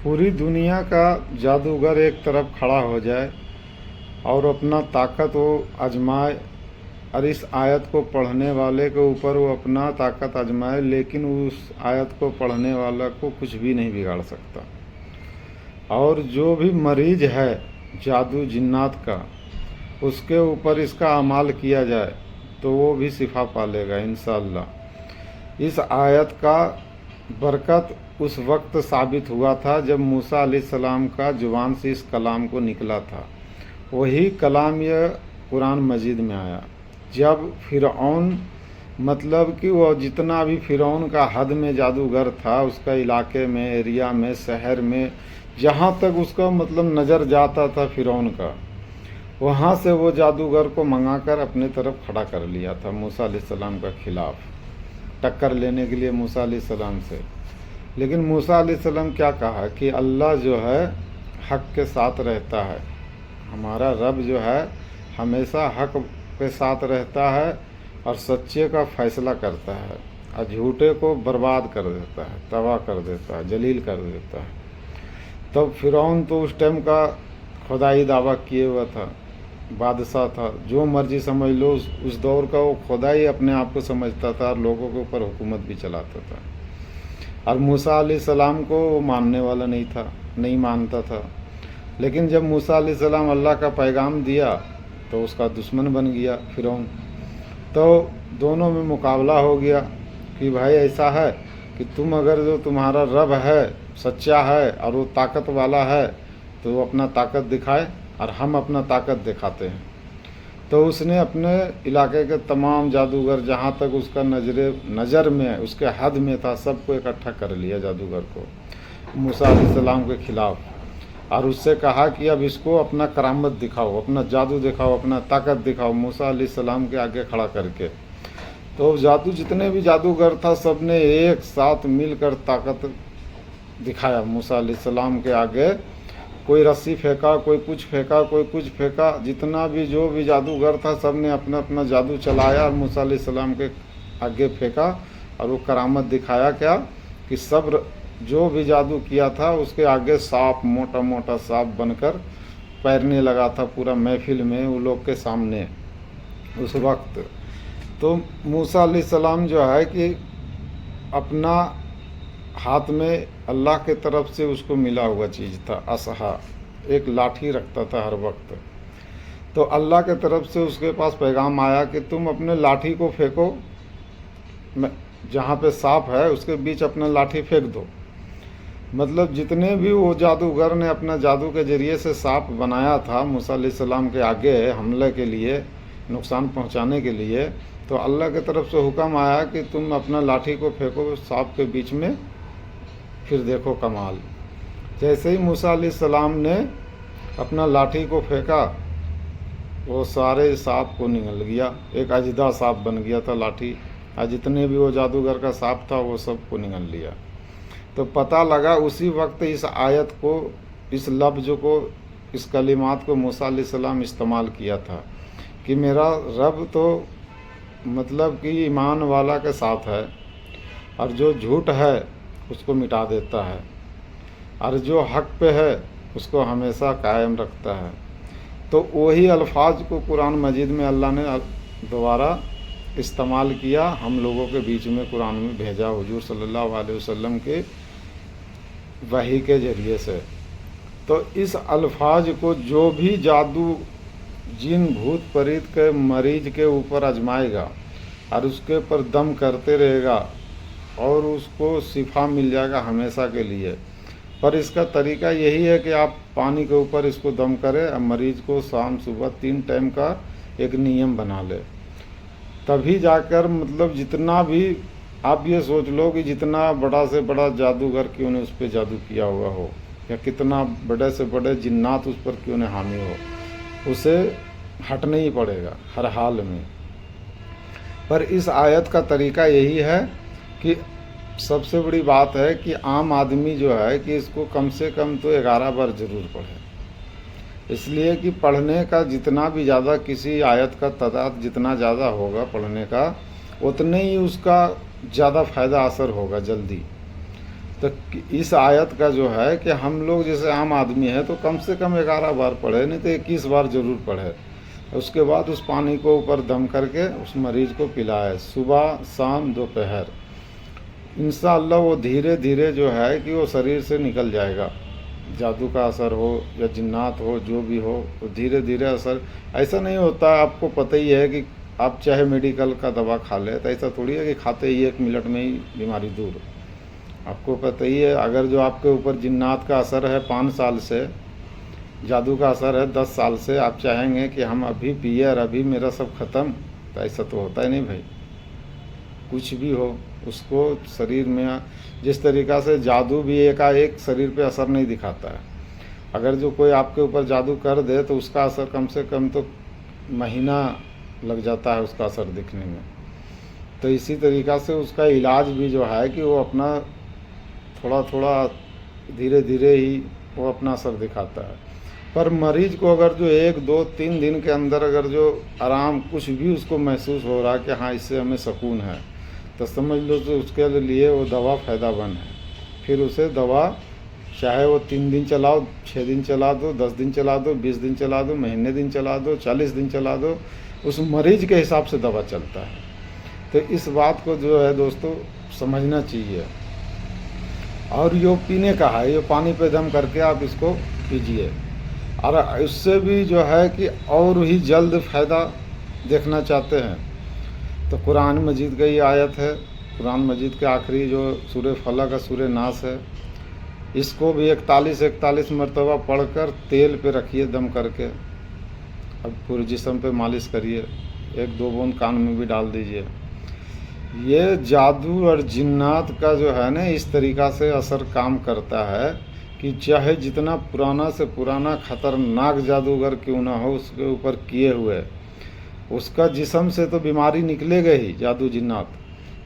पूरी दुनिया का जादूगर एक तरफ खड़ा हो जाए और अपना ताकत वो आजमाए, और इस आयत को पढ़ने वाले के ऊपर वो अपना ताकत आजमाए, लेकिन उस आयत को पढ़ने वाला को कुछ भी नहीं बिगाड़ सकता। और जो भी मरीज है जादू जिन्नात का, उसके ऊपर इसका अमाल किया जाए तो वो भी शिफा पा लेगा इंशाअल्लाह। इस आयत का बरकत उस वक्त साबित हुआ था जब मूसा अलैहिस्सलाम का जुबान से इस कलाम को निकला था। वही कलाम यह कुरान मजीद में आया जब फ़िरऔन, मतलब कि वो जितना भी फ़िरऔन का हद में जादूगर था, उसका इलाके में, एरिया में, शहर में, जहाँ तक उसका मतलब नज़र जाता था फ़िरऔन का, वहाँ से वो जादूगर को मंगाकर अपने तरफ खड़ा कर लिया था मूसा अलैहिस्सलाम का खिलाफ, टक्कर लेने के लिए मूसा अलैहिस्सलाम से। लेकिन मूसा अलैहिस्सलाम क्या कहा कि अल्लाह जो है हक़ के साथ रहता है, हमारा रब जो है हमेशा हक़ के साथ रहता है और सच्चे का फ़ैसला करता है और झूठे को बर्बाद कर देता है, तबाह कर देता है, जलील कर देता है। तब फ़िरऔन तो उस टाइम का खुदाई दावा किए हुआ था, बादशाह था, जो मर्जी समझ लो, उस दौर का वो खुदाई अपने आप को समझता था और लोगों के ऊपर हुकूमत भी चलाता था। और मूसा अलैहिस्सलाम को वो मानने वाला नहीं था, नहीं मानता था। लेकिन जब मूसा अलैहिस्सलाम अल्लाह का पैगाम दिया तो उसका दुश्मन बन गया फ़िरऔन। तो दोनों में मुकाबला हो गया कि भाई ऐसा है कि तुम अगर जो तुम्हारा रब है सच्चा है और वो ताकत वाला है तो वो अपना ताकत दिखाए और हम अपना ताकत दिखाते हैं। तो उसने अपने इलाके के तमाम जादूगर, जहाँ तक उसका नज़र में, उसके हद में था, सबको इकट्ठा कर लिया जादूगर को मूसा अलैहिस्सलाम के ख़िलाफ़, और उससे कहा कि अब इसको अपना करामत दिखाओ, अपना जादू दिखाओ, अपना ताकत दिखाओ, मूसा अलैहिस्सलाम के आगे खड़ा करके। तो जादू, जितने भी जादूगर था, सब ने एक साथ मिलकर ताकत दिखाया मूसा अलैहिस्सलाम के आगे। कोई रस्सी फेंका, कोई कुछ फेंका, कोई कुछ फेंका, जितना भी जो भी जादूगर था सब ने अपना अपना जादू चलाया और मूसा अलैहिस्सलाम के आगे फेंका, और वो करामत दिखाया क्या कि सब जो भी जादू किया था उसके आगे सांप, मोटा मोटा सांप बनकर तैरने लगा था पूरा महफिल में उन लोग के सामने उस वक्त। तो मूसा अलैहिस्सलाम जो है कि अपना हाथ में अल्लाह के तरफ से उसको मिला हुआ चीज़ था, असहा, एक लाठी रखता था हर वक्त। तो अल्लाह के तरफ से उसके पास पैगाम आया कि तुम अपने लाठी को फेंको, जहाँ पे सांप है उसके बीच अपना लाठी फेंक दो। मतलब जितने भी वो जादूगर ने अपना जादू के ज़रिए से सांप बनाया था मूसा अलैहिस्सलाम के आगे हमले के लिए, नुकसान पहुंचाने के लिए, तो अल्लाह की तरफ से हुक्म आया कि तुम अपना लाठी को फेंको सांप के बीच में, फिर देखो कमाल। जैसे ही मूसा अलैहिस्सलाम ने अपना लाठी को फेंका, वो सारे सांप को निगल गया, एक अजदा सांप बन गया था लाठी, और जितने भी वो जादूगर का सांप था वो सब को निगल लिया। तो पता लगा उसी वक्त इस आयत को, इस लफ्ज़ को, इस कलिमात को मूसा अलैहिस्सलाम इस्तेमाल किया था कि मेरा रब तो मतलब कि ईमान वाला के साथ है, और जो झूठ है उसको मिटा देता है, और जो हक़ पे है उसको हमेशा कायम रखता है। तो वही अल्फाज को कुरान मजीद में अल्लाह ने दोबारा इस्तेमाल किया, हम लोगों के बीच में कुरान में भेजा हुजूर सल्लल्लाहु अलैहि वसल्लम के वही के ज़रिए से। तो इस अल्फाज को जो भी जादू जिन भूत प्रेत के मरीज के ऊपर आजमाएगा और उसके ऊपर दम करते रहेगा और उसको शिफा मिल जाएगा हमेशा के लिए। पर इसका तरीका यही है कि आप पानी के ऊपर इसको दम करें और मरीज को शाम सुबह 3 टाइम का एक नियम बना ले, तभी जाकर मतलब जितना भी, आप ये सोच लो कि जितना बड़ा से बड़ा जादूगर क्यों ने उस पर जादू किया हुआ हो, या कितना बड़े से बड़े जिन्नात उस पर क्यों ने हामी हो, उसे हटना ही पड़ेगा हर हाल में। पर इस आयत का तरीका यही है कि सबसे बड़ी बात है कि आम आदमी जो है कि इसको कम से कम तो 11 बार ज़रूर पढ़े, इसलिए कि पढ़ने का जितना भी ज़्यादा, किसी आयत का तादाद जितना ज़्यादा होगा पढ़ने का, उतने ही उसका ज़्यादा फ़ायदा असर होगा जल्दी। तो इस आयत का जो है कि हम लोग जैसे आम आदमी है तो कम से कम 11 बार पढ़े, नहीं तो 21 बार ज़रूर पढ़े। उसके बाद उस पानी को ऊपर दम करके उस मरीज को पिलाए, सुबह शाम दोपहर। इंशाअल्लाह वो धीरे धीरे जो है कि वो शरीर से निकल जाएगा। जादू का असर हो या जिन्नात हो, जो भी हो, वो धीरे धीरे असर। ऐसा नहीं होता, आपको पता ही है कि आप चाहे मेडिकल का दवा खा ले तो ऐसा थोड़ी है कि खाते ही 1 मिनट में ही बीमारी दूर। आपको पता ही है, अगर जो आपके ऊपर जिन्नात का असर है 5 साल से, जादू का असर है 10 साल से, आप चाहेंगे कि हम अभी पिए और अभी मेरा सब ख़त्म, तो ऐसा तो होता ही नहीं भाई। कुछ भी हो उसको शरीर में, जिस तरीक़ा से जादू भी एकाएक शरीर पे असर नहीं दिखाता है। अगर जो कोई आपके ऊपर जादू कर दे तो उसका असर कम से कम तो महीना लग जाता है उसका असर दिखने में। तो इसी तरीक़ा से उसका इलाज भी जो है कि वो अपना थोड़ा थोड़ा धीरे धीरे ही वो अपना असर दिखाता है। पर मरीज को अगर जो 1, 2, 3 दिन के अंदर अगर जो आराम कुछ भी उसको महसूस हो रहा है कि हाँ इससे हमें सुकून है, तो समझ लो तो उसके लिए वो दवा फ़ायदामंद है। फिर उसे दवा चाहे वो 3 दिन चलाओ, 6 दिन चला दो, 10 दिन चला दो, 20 दिन चला दो, महीने दिन चला दो, 40 दिन चला दो, उस मरीज के हिसाब से दवा चलता है। तो इस बात को जो है दोस्तों समझना चाहिए। और ये पीने का है, ये पानी पे दम करके आप इसको पीजिए। और इससे भी जो है कि और ही जल्द फ़ायदा देखना चाहते हैं तो कुरान मजीद का ये आयत है, कुरान मजीद के आखिरी जो सूरह फलक का सूरह नास है, इसको भी 41 मरतबा पढ़कर तेल पे रखिए दम करके। अब पूरे जिस्म पे मालिश करिए, 1-2 बूंद कान में भी डाल दीजिए। ये जादू और जिन्नात का जो है ना इस तरीक़ा से असर काम करता है कि चाहे जितना पुराना से पुराना ख़तरनाक जादूगर क्यों ना हो उसके ऊपर किए हुए, उसका जिस्म से तो बीमारी निकलेगा ही जादू जिन्नात,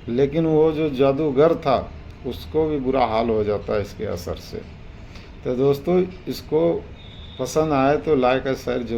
लेकिन वो जो जादूगर था उसको भी बुरा हाल हो जाता है इसके असर से। तो दोस्तों इसको पसंद आए तो लाइक और शेयर जरूर